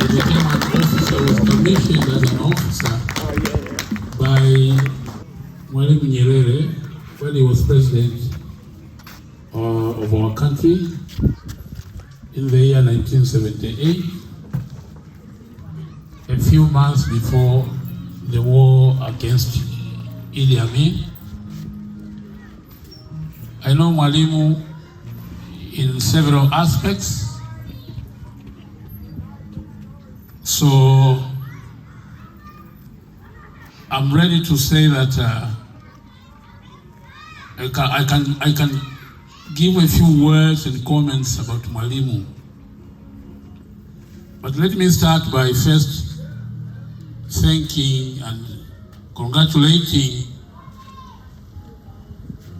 became an officer, was commissioned as an officer by Mwalimu Nyrere when he was president of our country in the year 1978, a few months before the war against Iddi Amin. I know Mwalimu in several aspects, so I'm ready to say that I can give a few words and comments about Mwalimu. But let me start by first thanking and congratulating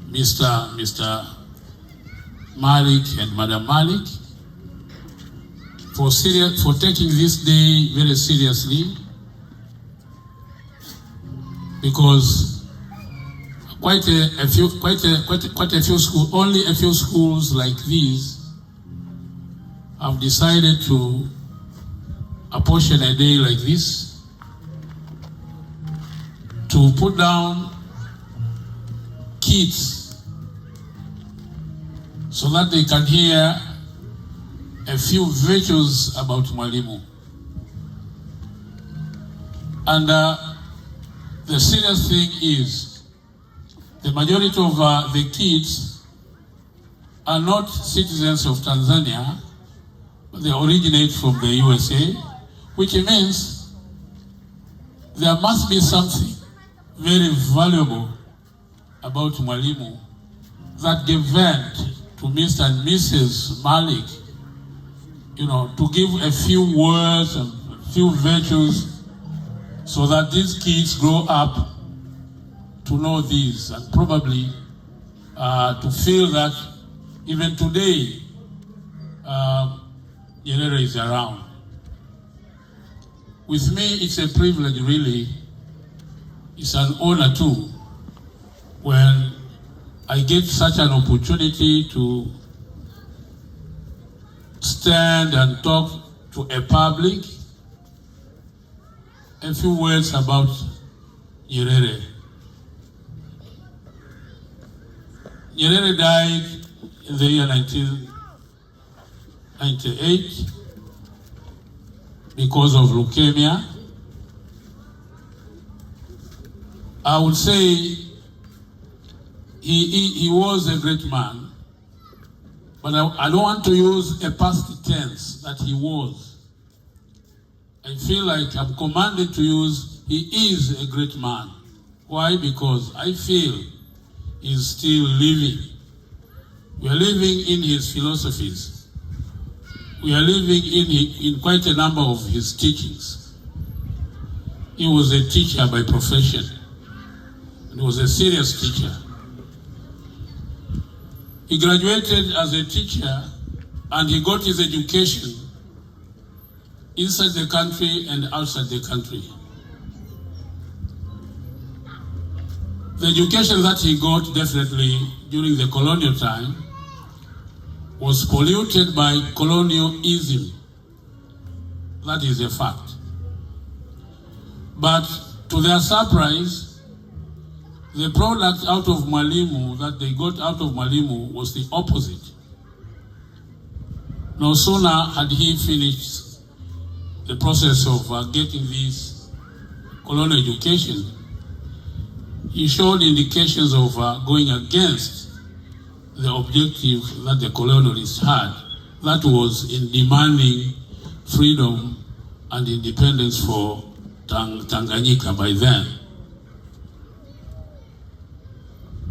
Mr. Malik and Madam Malik for taking this day very seriously, because quite a few schools, only a few schools like these have decided to apportion a day like this to put down kids so that they can hear a few virtues about Mwalimu. And the serious thing is, the majority of the kids are not citizens of Tanzania, but they originate from the USA, which means there must be something very valuable about Mwalimu that gave vent to Mr. and Mrs. Malik, to give a few words and a few virtues so that these kids grow up to know these and probably to feel that even today Nyrere is around. With me, it's a privilege, really. It's an honor too when I get such an opportunity to stand and talk to a public. A few words about Nyrere. Nyrere died in the year 1998 because of leukemia. I would say he was a great man, but I don't want to use a past tense that he was. I feel like I'm commanded to use he is a great man. Why? Because I feel he's still living. We are living in his philosophies. We are living in quite a number of his teachings. He was a teacher by profession. He was a serious teacher. He graduated as a teacher and he got his education inside the country and outside the country. The education that he got definitely during the colonial time was polluted by colonialism. That is a fact. But to their surprise, the product out of Mwalimu, that they got out of Mwalimu, was the opposite. No sooner had he finished the process of getting this colonial education, he showed indications of going against the objective that the colonialists had. That was in demanding freedom and independence for Tanganyika by then.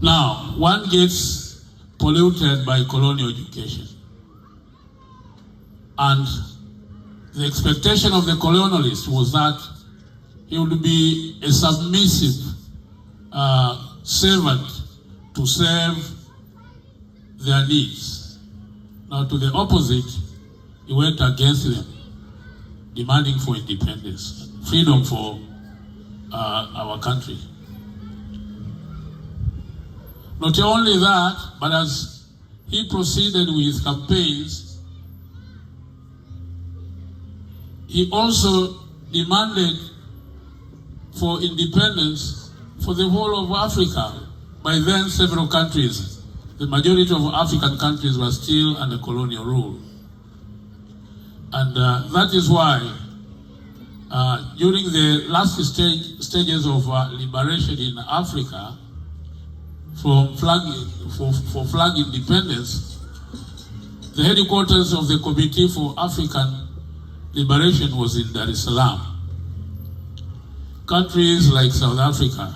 Now, one gets polluted by colonial education. And the expectation of the colonialists was that he would be a submissive servant to serve their needs. Now, to the opposite, he went against them, demanding for independence, freedom for our country. Not only that, but as he proceeded with his campaigns, he also demanded for independence for the whole of Africa. By then, several countries, the majority of African countries, were still under colonial rule. And that is why during the last stages of liberation in Africa, for flag independence, the headquarters of the Committee for African Liberation was in Dar es Salaam. Countries like South Africa,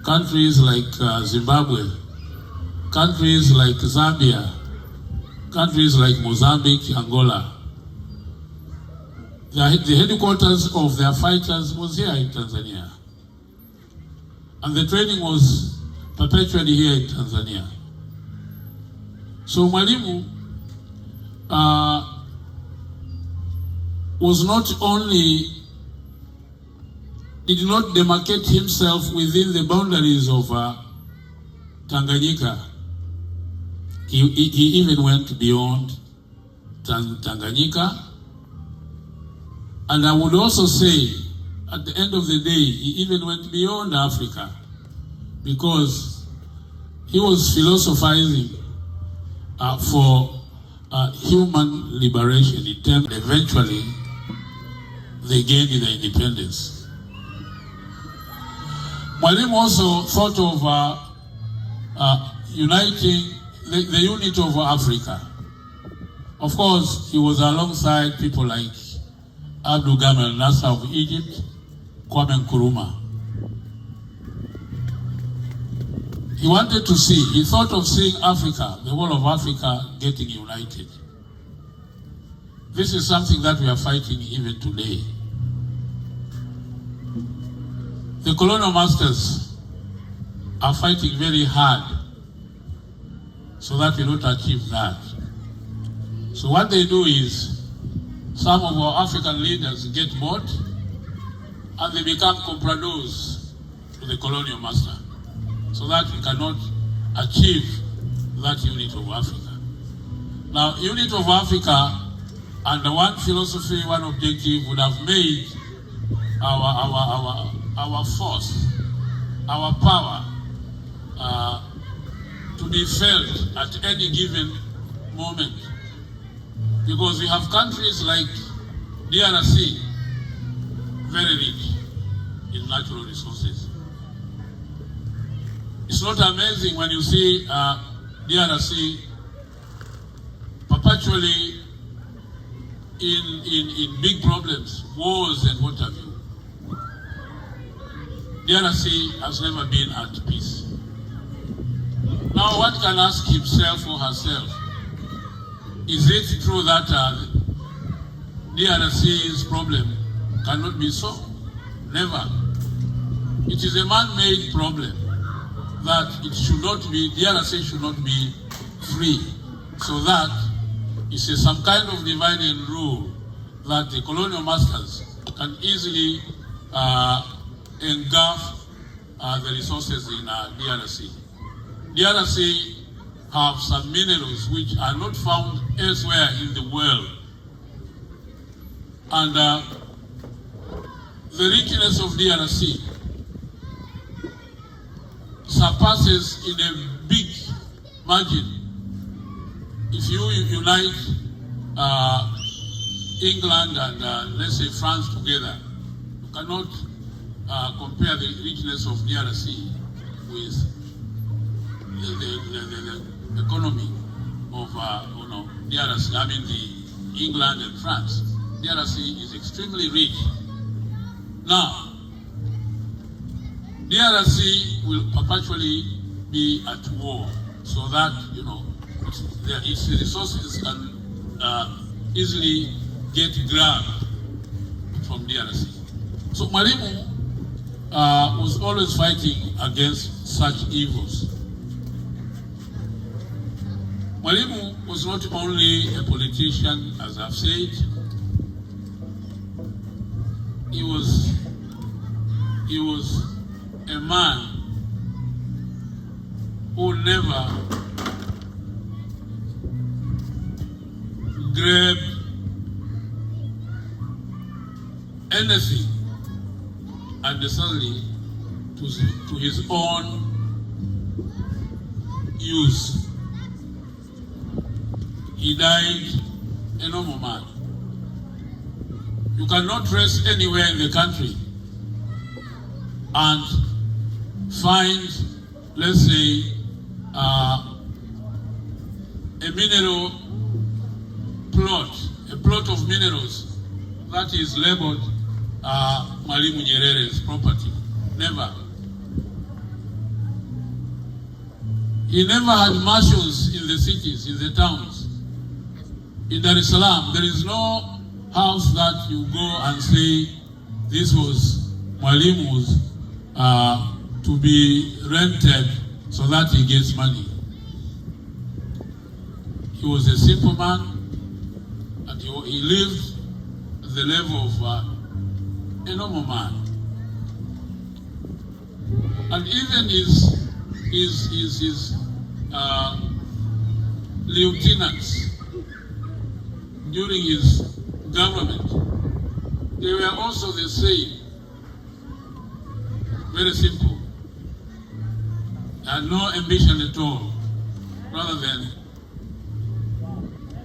countries like Zimbabwe, countries like Zambia, countries like Mozambique, Angola, the headquarters of their fighters was here in Tanzania. And the training was perpetually here in Tanzania. So Mwalimu was not only, did not demarcate himself within the boundaries of Tanganyika. He even went beyond Tanganyika. And I would also say, at the end of the day, he even went beyond Africa, because he was philosophizing for human liberation in terms, eventually they gained their independence. Mwalimu also thought of uniting the unit of Africa. Of course, he was alongside people like Abdul Gamal Nasser of Egypt, Kwame Nkrumah. He wanted to see, he thought of seeing Africa, the whole of Africa, getting united. This is something that we are fighting even today. The colonial masters are fighting very hard so that we don't achieve that. So what they do is, some of our African leaders get bored and they become compradors to the colonial master, so that we cannot achieve that unit of Africa. Now, unit of Africa under one philosophy, one objective would have made our force, our power to be felt at any given moment. Because we have countries like DRC, very rich in natural resources. It's not amazing when you see DRC perpetually in big problems, wars and what have you. DRC has never been at peace. Now one can ask himself or herself, is it true that DRC's problem cannot be solved? Never. It is a man-made problem that it should not be, DRC should not be free. So that is some kind of divide and rule that the colonial masters can easily engulf the resources in DRC. DRC have some minerals which are not found elsewhere in the world. And the richness of DRC surpasses in a big margin. If you unite England and let's say France together, you cannot compare the richness of DRC with the economy of DRC. I mean the England and France. DRC is extremely rich. Now, DRC will perpetually be at war, so that its resources can easily get grabbed from DRC. So Mwalimu was always fighting against such evils. Mwalimu was not only a politician, as I've said. He was a man who never grabbed anything unnecessarily to his own use. He died a normal man. You cannot trace anywhere in the country and find, let's say, a mineral plot, a plot of minerals that is labeled Mwalimu Nyrere's property. Never. He never had marshals in the cities, in the towns. In Dar es Salaam, there is no house that you go and say this was Mwalimu's to be rented so that he gets money. He was a simple man, and he lived at the level of a normal man. And even his lieutenants during his government, they were also the same. Very simple. And no ambition at all, rather than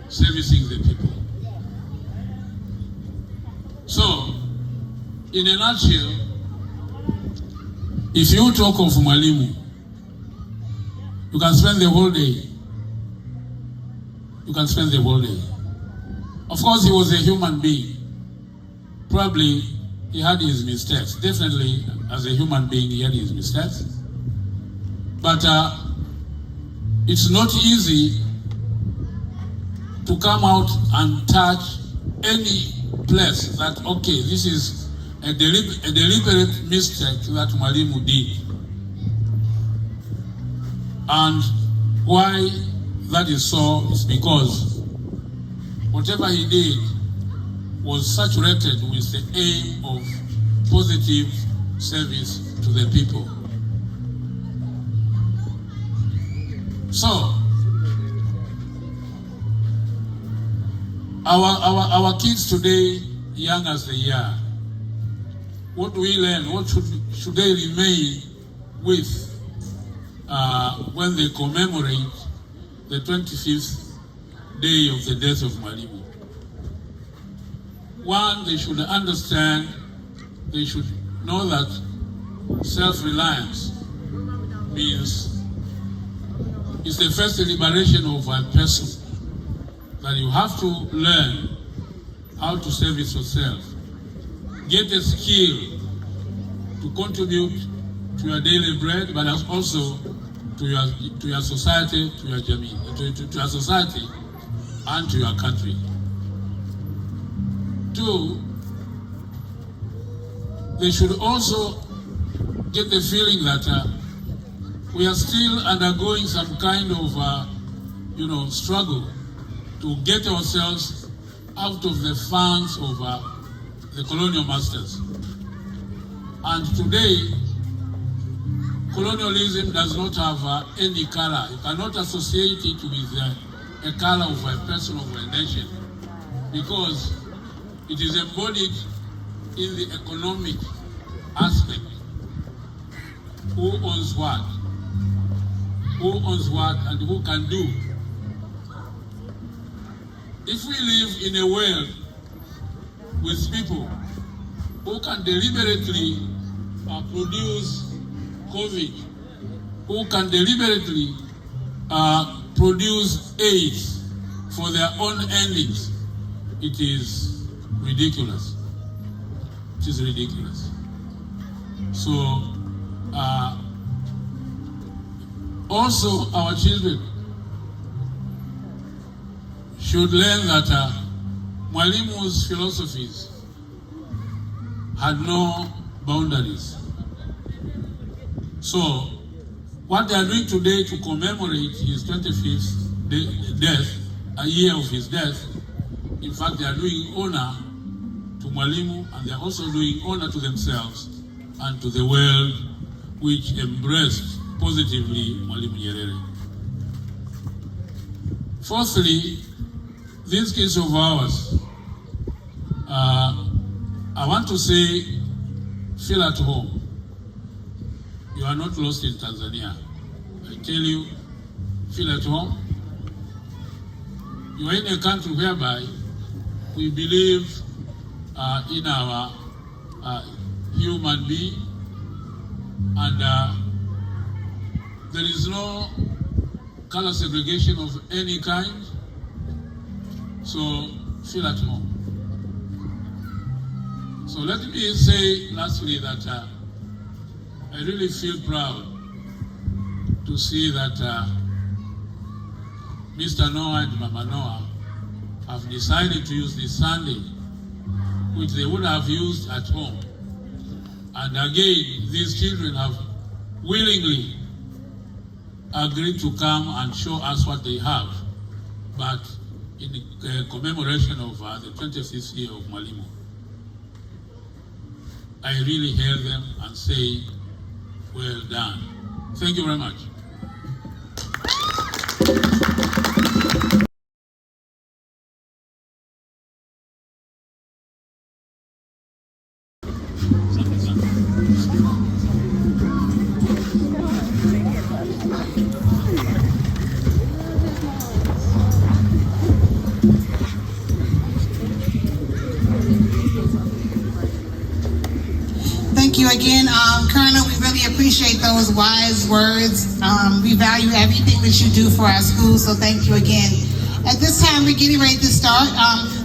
servicing the people. So, in a nutshell, if you talk of Mwalimu, you can spend the whole day. You can spend the whole day. Of course, he was a human being. Probably he had his mistakes. Definitely, as a human being, he had his mistakes. But it's not easy to come out and touch any place that, okay, this is a deliberate mistake that Mwalimu did. And why that is so is because whatever he did was saturated with the aim of positive service to the people. So, our kids today, young as they are, what do we learn? What should they remain with when they commemorate the 25th day of the death of Mwalimu? One, they should understand, they should know that self-reliance means it's the first liberation of a person, that you have to learn how to service yourself. Get a skill to contribute to your daily bread, but also to your society, to your society, and to your country. Two, they should also get the feeling that we are still undergoing some kind of, struggle to get ourselves out of the fangs of the colonial masters. And today, colonialism does not have any color. You cannot associate it with a color of a person or a nation, because it is embodied in the economic aspect. Who owns what? Who owns what and who can do? If we live in a world with people who can deliberately produce COVID, who can deliberately produce AIDS for their own endings, it is ridiculous. It is ridiculous. So, also our children should learn that Mwalimu's philosophies had no boundaries. So, what they are doing today to commemorate his 25th death, a year of his death, in fact, they are doing honor to Mwalimu, and they are also doing honor to themselves and to the world which embraced positively Mwalimu Nyrere. Fourthly, these kids of ours I want to say, feel at home. You are not lost in Tanzania. I tell you, feel at home. You are in a country whereby we believe in our human being, and there is no color segregation of any kind. So feel at home. So let me say lastly that I really feel proud to see that Mr. Noah and Mama Noah have decided to use this Sunday, which they would have used at home. And again, these children have willingly agreed to come and show us what they have, but in commemoration of the 25th year of Mwalimu. I really hail them and say, well done. Thank you very much. Thank you again, Colonel. We really appreciate those wise words. We value everything that you do for our school, so thank you again. At this time, we're getting ready to start.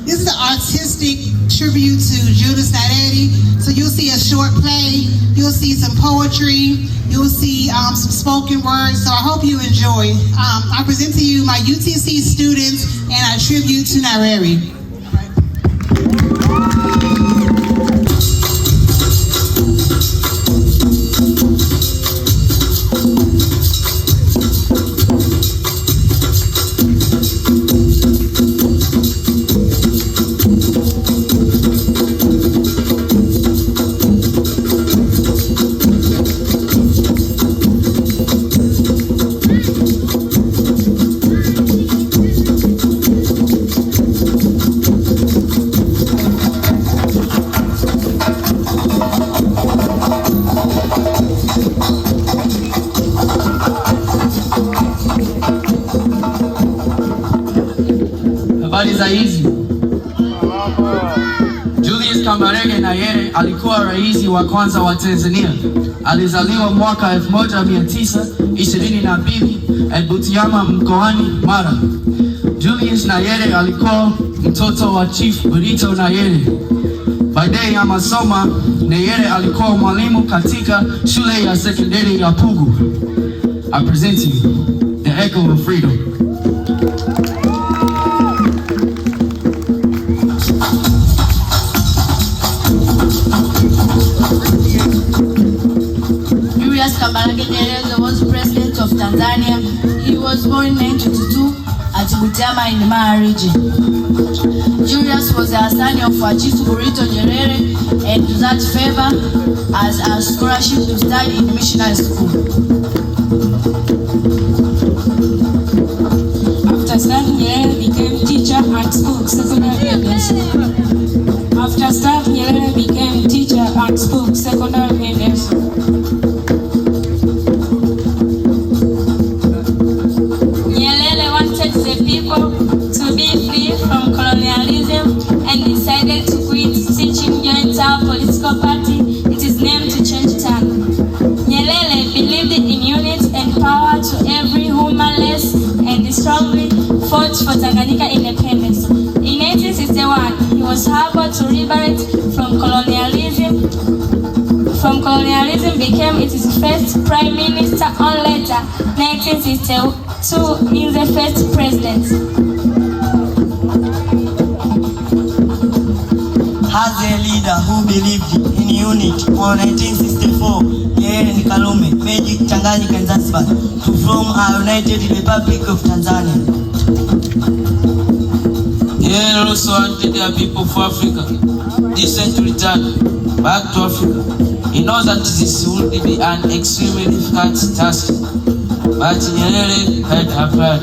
This is an artistic tribute to Julius Nyrere. So you'll see a short play, you'll see some poetry, you'll see some spoken words, so I hope you enjoy. I present to you my UTC students and our tribute to Nyrere. Julius Kambarage Nyrere alikuwa rais wa kwanza wa Tanzania. Alizaliwa mwaka 1922 Butiama mkoani Mara. Julius Nyrere alikuwa mtoto wa Chief Burito Nyrere. Baadaye ya masomo, Nyrere alikuwa mwalimu katika shule ya sekondari ya Pugu. I present to you the echo of freedom. Julius Kambarage Nyrere was president of Tanzania. He was born in 1922 at Butiama in the Mara region. Julius was the son of Chief Burito Nyrere and that favor as a scholarship to study in missionary school. After studying, Nyrere became teacher and spoke secondary education. After studying, Nyrere became teacher and spoke secondary education. Nyrere wanted the people to be free from colonialism and decided to quit teaching, joined our political party. It is named to change tongue. Nyrere believed in unity and power to every human race and strongly fought for Tanganyika independence. In 1861, he was able to liberate from colonialism. Became its first prime minister on later 1962 in the first president. As a leader who believed in unity, on 1964, Nyrere and Karume made Tanganyika and Zanzibar to form a united Republic of Tanzania. Nyrere also wanted the people of Africa decent to return back to Africa. He knows that this would be an extremely difficult task, but Nyrere had a plan.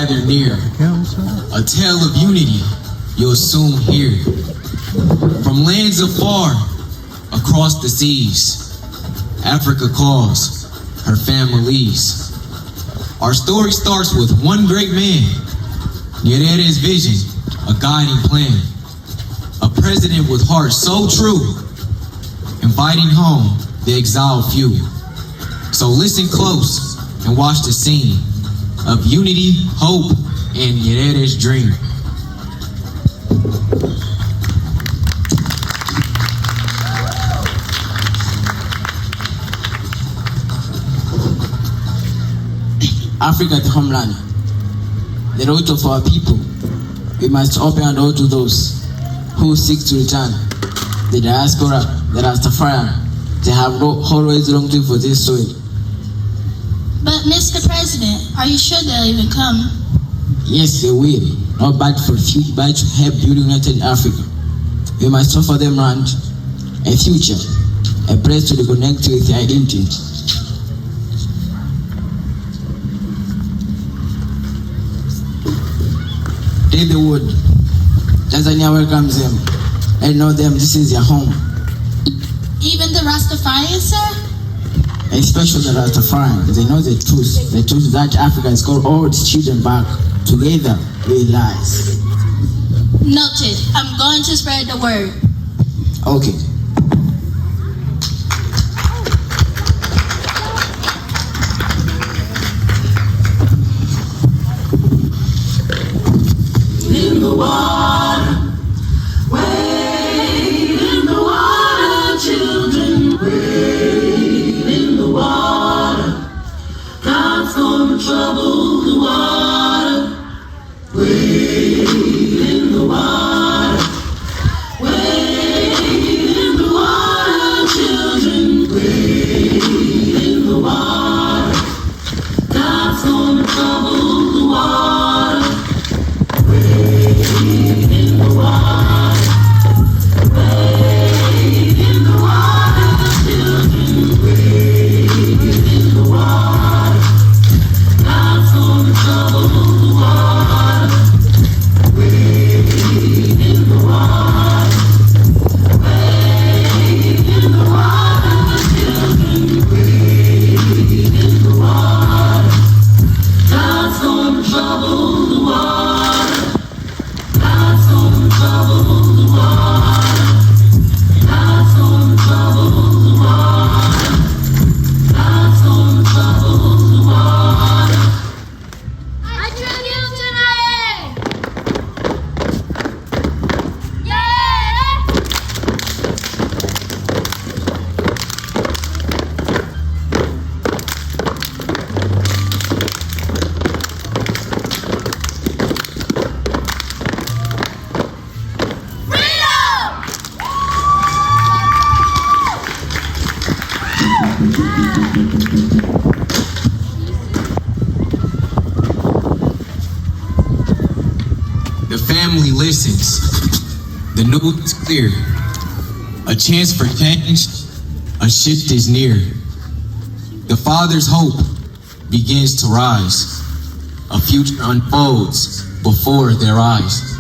gather near. A tale of unity you'll soon hear. From lands afar, across the seas, Africa calls her families. Our story starts with one great man, Nyrere's vision, a guiding plan. A president with heart so true, inviting home the exiled few. So listen close and watch the scene of unity, hope, and Nyrere's dream. Africa, the homeland, the root of our people. We must open our door to those who seek to return. The diaspora, the Rastafarian, they have always longed for this soil. But Mr. President, are you sure they'll even come? Yes, they will. Not bad for future, but to help build united Africa. We must offer them land, a future, a place to reconnect with their identity. Take the wood. Tanzania welcomes them. And know them, this is their home. Even the Rastafarians, sir? Especially the Rastafarians. They know the truth. The truth that Africa has called all its children back. Together, we rise. Noted. I'm going to spread the word. Okay. In the water, wade in the water, children, wade in the water. God's gonna trouble the water. Wade in the water, wade in the water, children, wade in the water. God's gonna trouble the water. Wade in the water, wade in the water, children, wade in the water. God's gonna trouble the water. Wade in the water, wade in the water, children, wade in the water. God's gonna trouble the water. God's gonna trouble the water. God's gonna trouble the water. God's gonna trouble the water. I tribute to Nyrere! Yeah! The family listens. The news is clear. A chance for change, a shift is near. The father's hope begins to rise. A future unfolds before their eyes.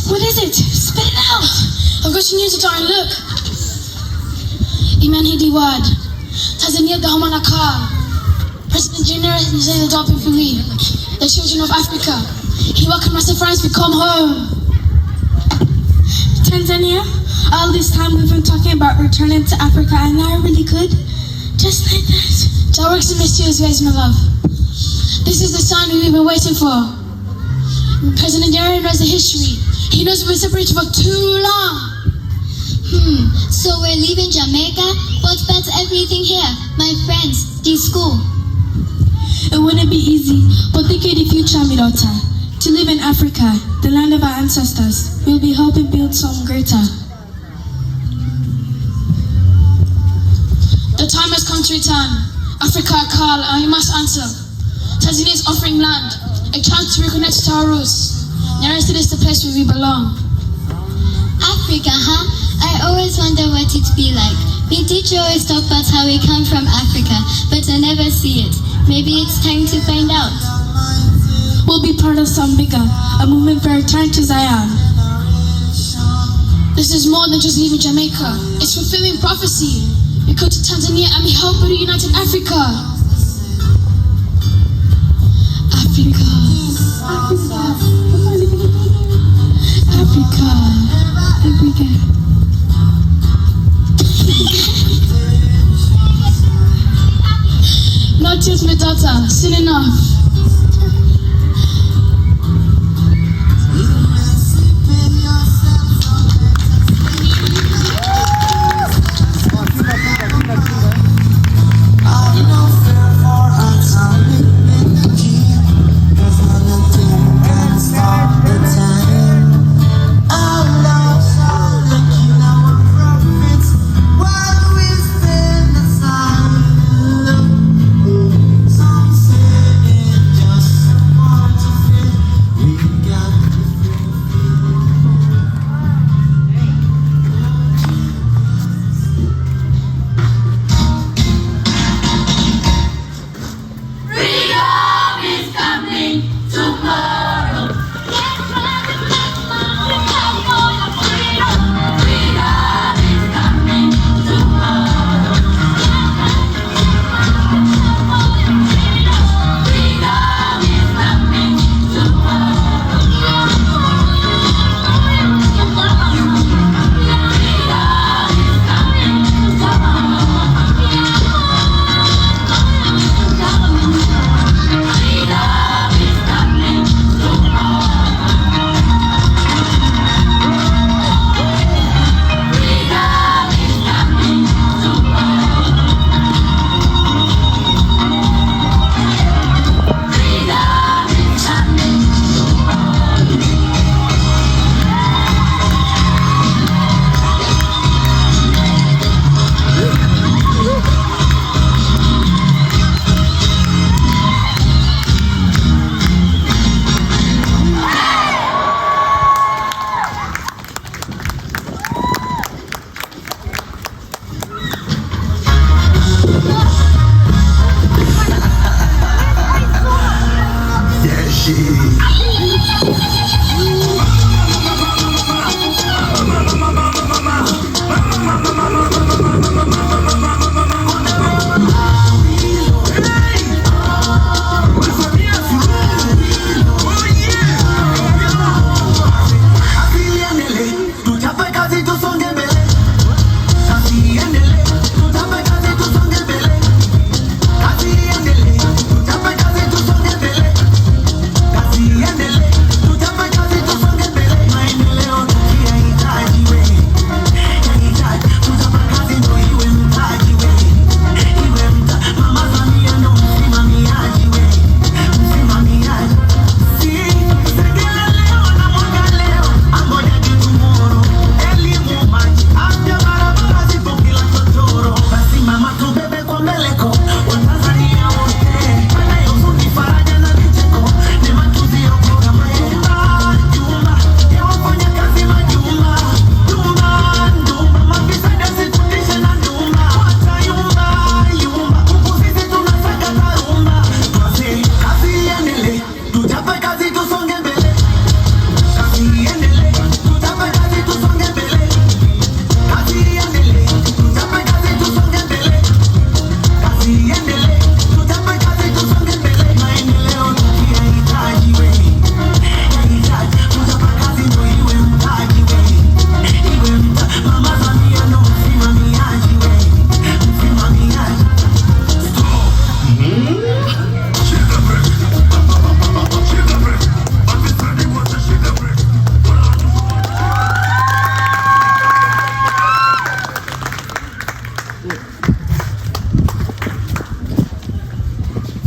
What is it? Spit it out! I've got you to try and look. Iman Hidi Wad. Tanzania Gahumanaka. President Nyrere said the Doping for me. The children of Africa. He welcomed us to France, we come home. Tanzania, all this time we've been talking about returning to Africa and now really good. Just like that. Jah works in mysterious ways, my love. This is the sign we've been waiting for. President Nyrere knows the history. He knows we've been separated for too long. So we're leaving Jamaica? What's better everything here? My friends, the school. It wouldn't be easy, but think of the future, my daughter. To live in Africa, the land of our ancestors, we'll be helping build something greater. The time has come to return. Africa call and we must answer. Tanzania is offering land, a chance to reconnect to our roots. Nyrere is the place where we belong. Africa, huh? I always wonder what it'd be like. My teacher always talk about how we come from Africa, but I never see it. Maybe it's time to find out. We'll be part of some bigger, a movement for return to Zion. This is more than just leaving Jamaica. It's fulfilling prophecy. We go to Tanzania and we help build a united Africa. Africa. Africa. Every day. Not just my daughter, soon enough.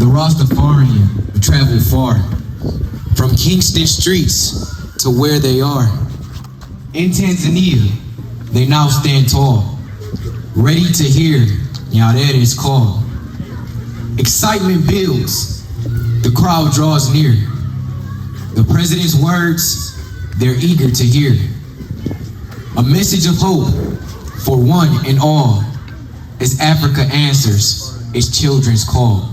The Rastafarian have traveled far, from Kingston streets to where they are. In Tanzania, they now stand tall, ready to hear Nyarere's call. Excitement builds. The crowd draws near. The president's words, they're eager to hear. A message of hope for one and all as Africa answers its children's call.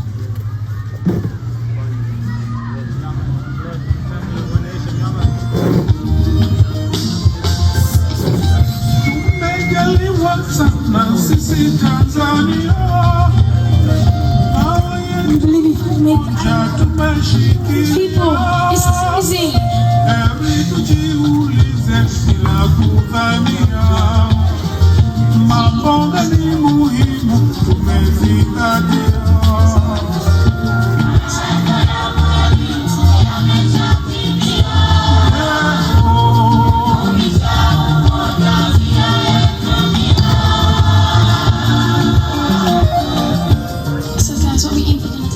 People, it's amazing. So that's what we eat for dinner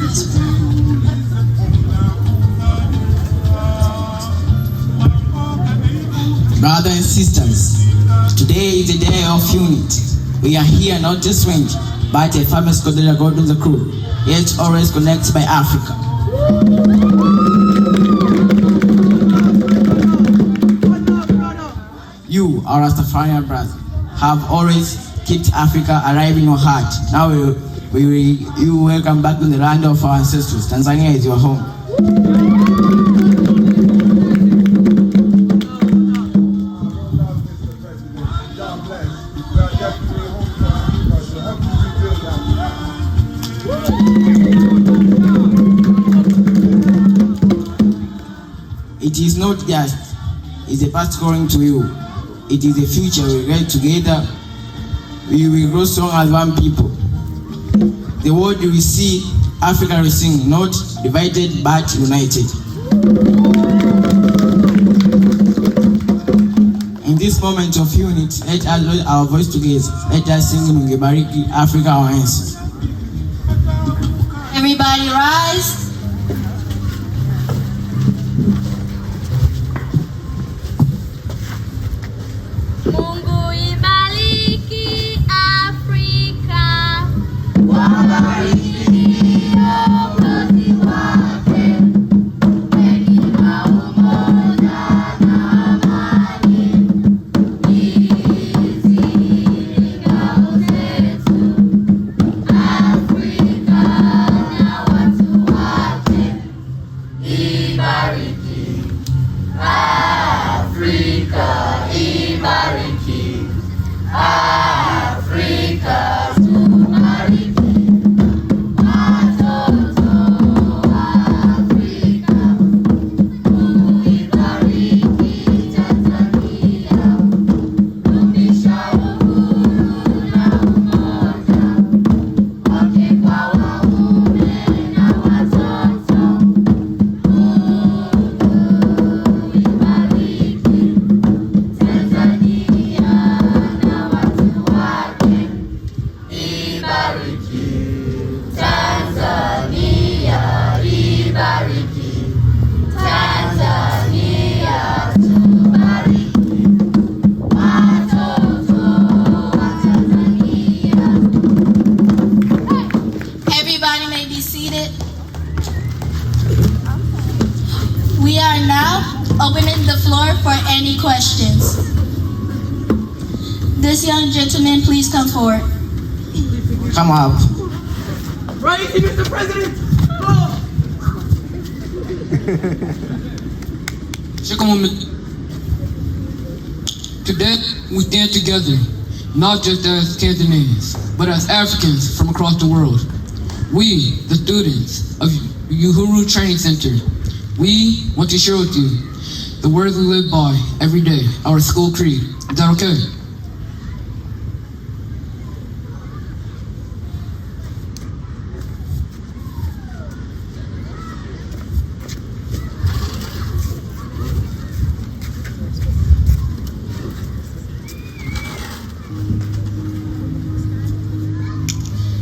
today. Brothers and sisters, today is a day of unity. We are here not just friends, but a famous Kodela God in the crew, yet always connected by Africa. You, our Rastafarian brothers, have always kept Africa alive in your heart. Now you welcome back to the land of our ancestors. Tanzania is your home. It is not just, it's a past calling to you. It is a future we get together. We will grow strong as one people. The world will see Africa will sing, not divided but united. In this moment of unity, let us raise our voice together. Let us sing in Ngebariki, Africa our ancestors. Everybody rise. Mungu ibariki Afrika. Wabariki viongozi wake. Hekima, umoja na amani. Hizi ngao zetu. Afrika na watu wake. Ibariki Afrika, ibariki Afrika, tubariki watoto wa Afrika. Mungu ibariki Tanzania, dumisha uhuru na umoja wake kwa waume na watoto. Mungu ibariki Tanzania na watu wake. Ibariki Tanzania, ibariki Tanzania, tubariki watoto wa Tanzania. Everybody may be seated. We are now opening the floor for any questions. This young gentleman, please come forward. Come up. Right, Mr. President. Today, we stand together, not just as Tanzanians, but as Africans from across the world. We, the students of Uhuru Training Center, we want to share with you the words we live by every day, our school creed. Is that okay?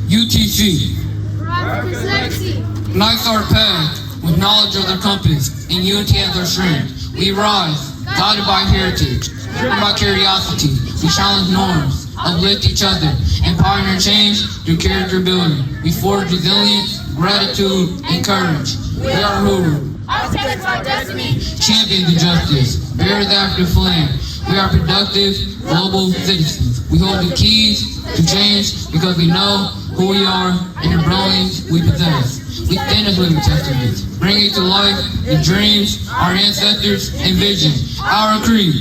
UTC. Practice sexy. Nights are packed with knowledge of their compass and unity as their strength. We rise, guided by heritage, driven by curiosity. We challenge norms, uplift each other, and pioneer change through character building. We forge resilience, gratitude, and courage. We are Huru, Architects of our destiny. champions of justice, bearers after flame. We are productive, global citizens. We hold the keys to change because we know who we are and the brilliance we possess. We stand as living testaments, bringing to life the dreams our ancestors envisioned. Our creed.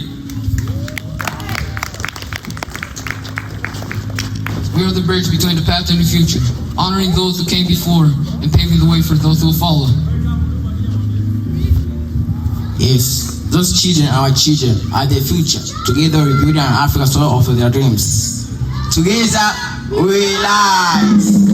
We are the bridge between the past and the future, honoring those who came before and paving the way for those who will follow. Yes, those children are our children, are the future. Together we build an Africa soil of their dreams. Together we rise.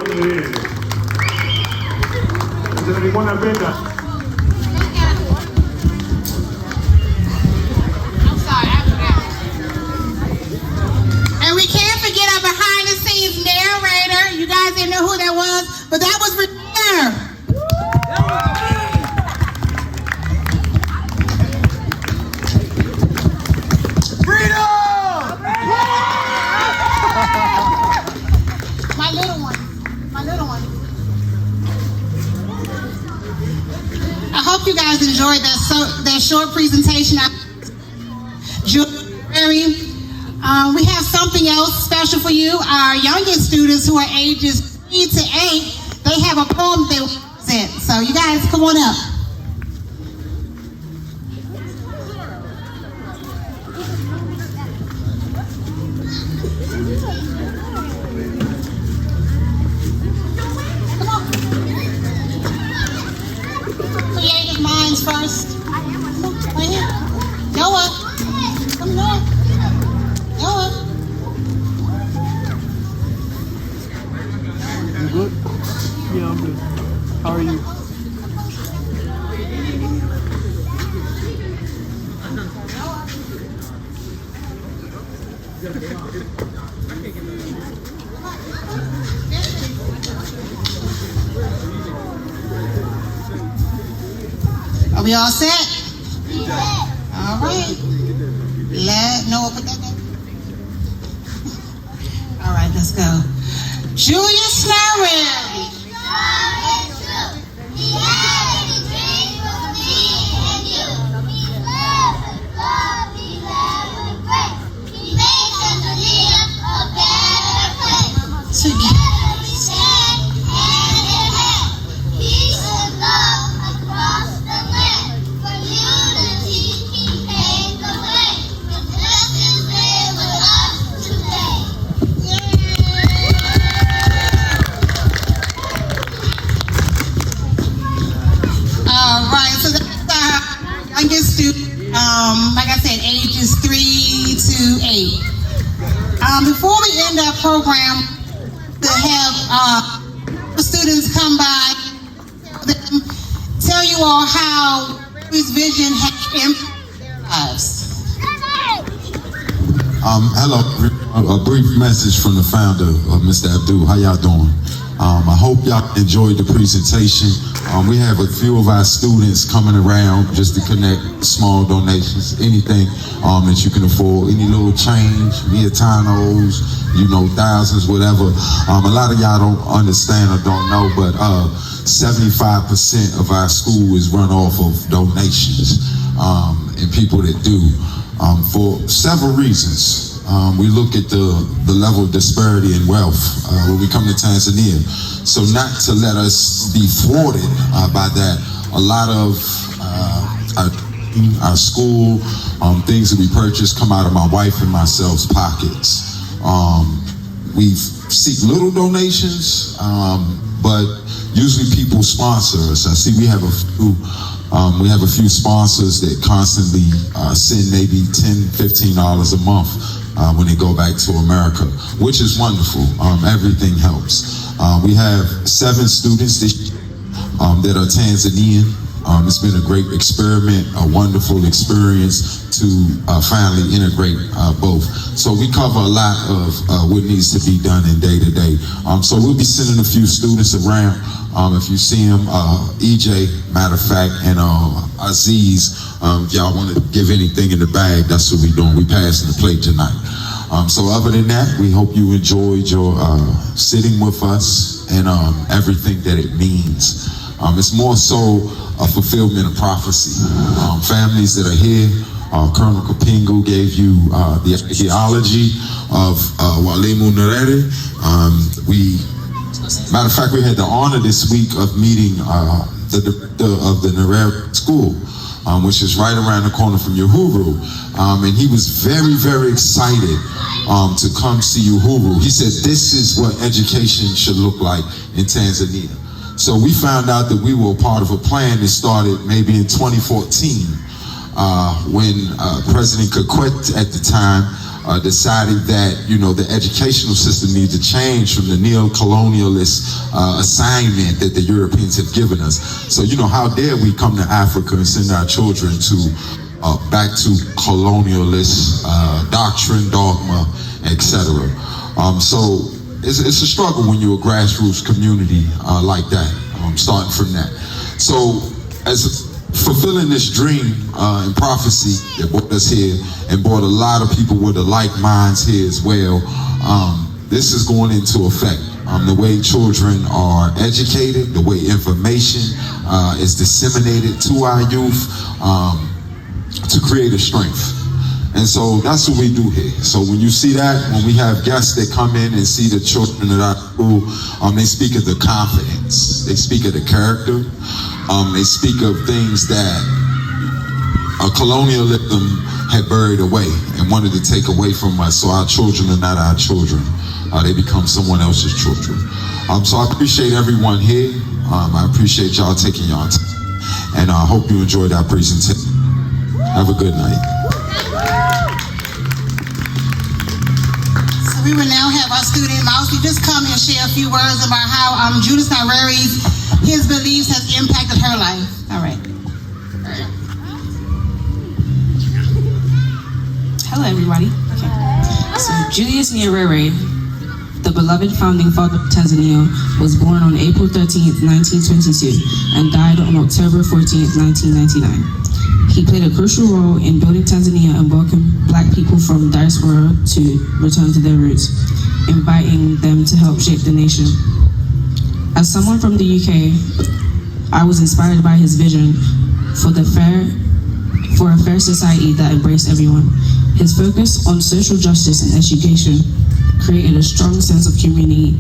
Nyrere. Sasa nilikuwa napenda and we can't forget our behind the scenes narrator. You guys didn't know who that was, but that was Nyrere. I hope you guys enjoyed that short presentation. We have something else special for you. Our youngest students, who are ages 3 to 8, they have a poem they will present. So you guys come on up. Creative minds first. Right here. Noah. Come on. How are you? Are we all set? All right. Let Noah put that down. All right, let's go. Julius Nyrere. Like I said, ages 3 to 8. Before we end our program, to have the students come by, tell you all how this vision has impacted their lives. Hello, a brief message from the founder, Mr. Abdul. How y'all doing? I hope y'all enjoyed the presentation. We have a few of our students coming around just to connect small donations, anything that you can afford, any little change, Vietanos, thousands, whatever. A lot of y'all don't understand or don't know, but 75% of our school is run off of donations and people that do for several reasons. We look at the level of disparity in wealth when we come to Tanzania. So not to let us be thwarted by that, a lot of our school, things that we purchase come out of my wife and myself's pockets. We seek little donations, but usually people sponsor us. I see we have a few sponsors that constantly send maybe $10, $15 a month when they go back to America, which is wonderful. Everything helps. We have 7 students this year that are Tanzanian. It's been a great experiment, a wonderful experience to finally integrate both. So we cover a lot of what needs to be done in day to day. So we'll be sending a few students around. If you see them, EJ, matter of fact, and Aziz, y'all want to give anything in the bag, that's what we're doing. We passing the plate tonight. So other than that, we hope you enjoyed your sitting with us and everything that it means. It's more so a fulfillment of prophecy. Families that are here, Colonel Kipingu gave you the theology of Mwalimu Nyrere. Matter of fact, we had the honor this week of meeting the director of the Nyrere school, which is right around the corner from Uhuru. And he was very, very excited to come see Uhuru. He said, this is what education should look like in Tanzania. So we found out that we were a part of a plan that started maybe in 2014 when President Kikwete at the time decided that, the educational system needs to change from the neo-colonialist assignment that the Europeans have given us. So, how dare we come to Africa and send our children to back to colonialist doctrine, dogma, etc. So it's a struggle when you're a grassroots community like that, starting from that. So as fulfilling this dream and prophecy that brought us here and brought a lot of people with the like minds here as well, this is going into effect. The way children are educated, the way information is disseminated to our youth to create a strength. And so that's what we do here. So when you see that, when we have guests that come in and see the children at our school, they speak of the confidence, they speak of the character, they speak of things that colonialism had buried away and wanted to take away from us. So our children are not our children. They become someone else's children. So I appreciate everyone here. I appreciate y'all taking y'all time. And I hope you enjoyed our presentation. Have a good night. So we will now have our student Mousy just come and share a few words about how Julius Nyrere's his beliefs live. All right. Hello, everybody. Okay. So, Julius Nyrere, the beloved founding father of Tanzania, was born on April 13th, 1922, and died on October 14th, 1999. He played a crucial role in building Tanzania and welcomed Black people from diaspora to return to their roots, inviting them to help shape the nation. As someone from the UK, I was inspired by his vision for a fair society that embraced everyone. His focus on social justice and education created a strong sense of community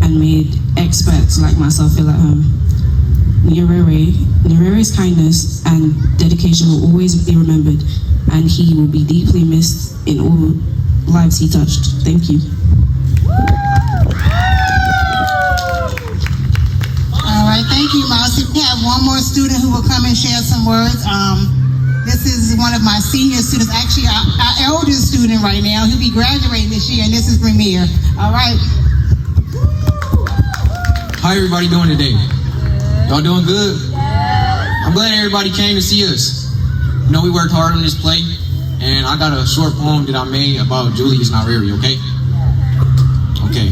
and made expats like myself feel at home. Nyrere's kindness and dedication will always be remembered, and he will be deeply missed in all lives he touched. Thank you. All right, thank you, Mouse. We have one more student who will come and share some words. This is one of my senior students, actually our eldest student right now. He'll be graduating this year, and this is Premier. All right. How everybody doing today? Y'all doing good? I'm glad everybody came to see us. You know, we worked hard on this play, and I got a short poem that I made about Julius Nyrere, okay? Okay.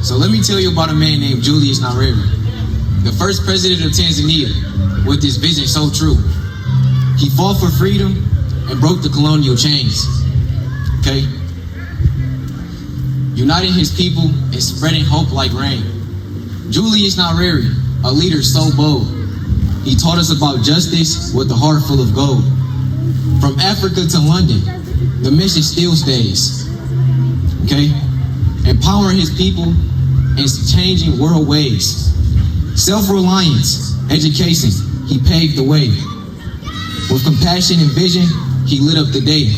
So let me tell you about a man named Julius Nyrere, the first president of Tanzania, with his vision so true. He fought for freedom and broke the colonial chains, okay? Uniting his people and spreading hope like rain. Julius Nyrere, a leader so bold. He taught us about justice with a heart full of gold. From Africa to London, the mission still stays, okay? Empowering his people and changing world ways. Self-reliance, education, he paved the way. With compassion and vision, he lit up the day.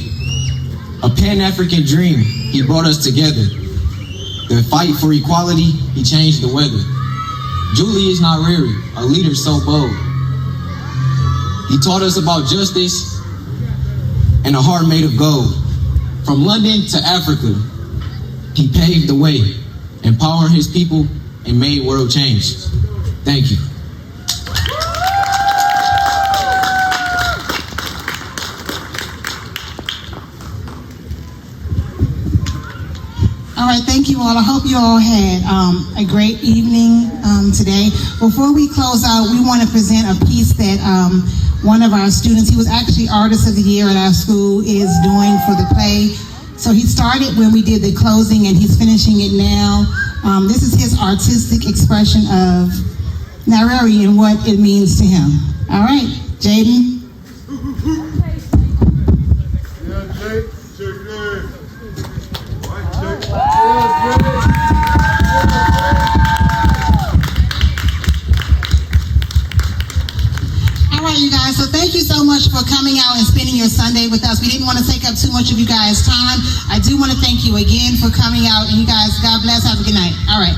A Pan-African dream, he brought us together. The fight for equality, he changed the weather. Julius Nyrere, a leader so bold. He taught us about justice and a heart made of gold. From London to Africa, he paved the way, empowering his people and made world change. Thank you. All right, thank you all. I hope you all had a great evening today. Before we close out, we want to present a piece that one of our students, he was actually Artist of the Year at our school, is doing for the play. So he started when we did the closing and he's finishing it now. This is his artistic expression of Nyrere and what it means to him. All right, Jaden. All right, you guys, so thank you so much for coming out and spending your Sunday with us. We didn't want to take up too much of you guys' time. I do want to thank you again for coming out, and you guys, God bless, have a good night. All right.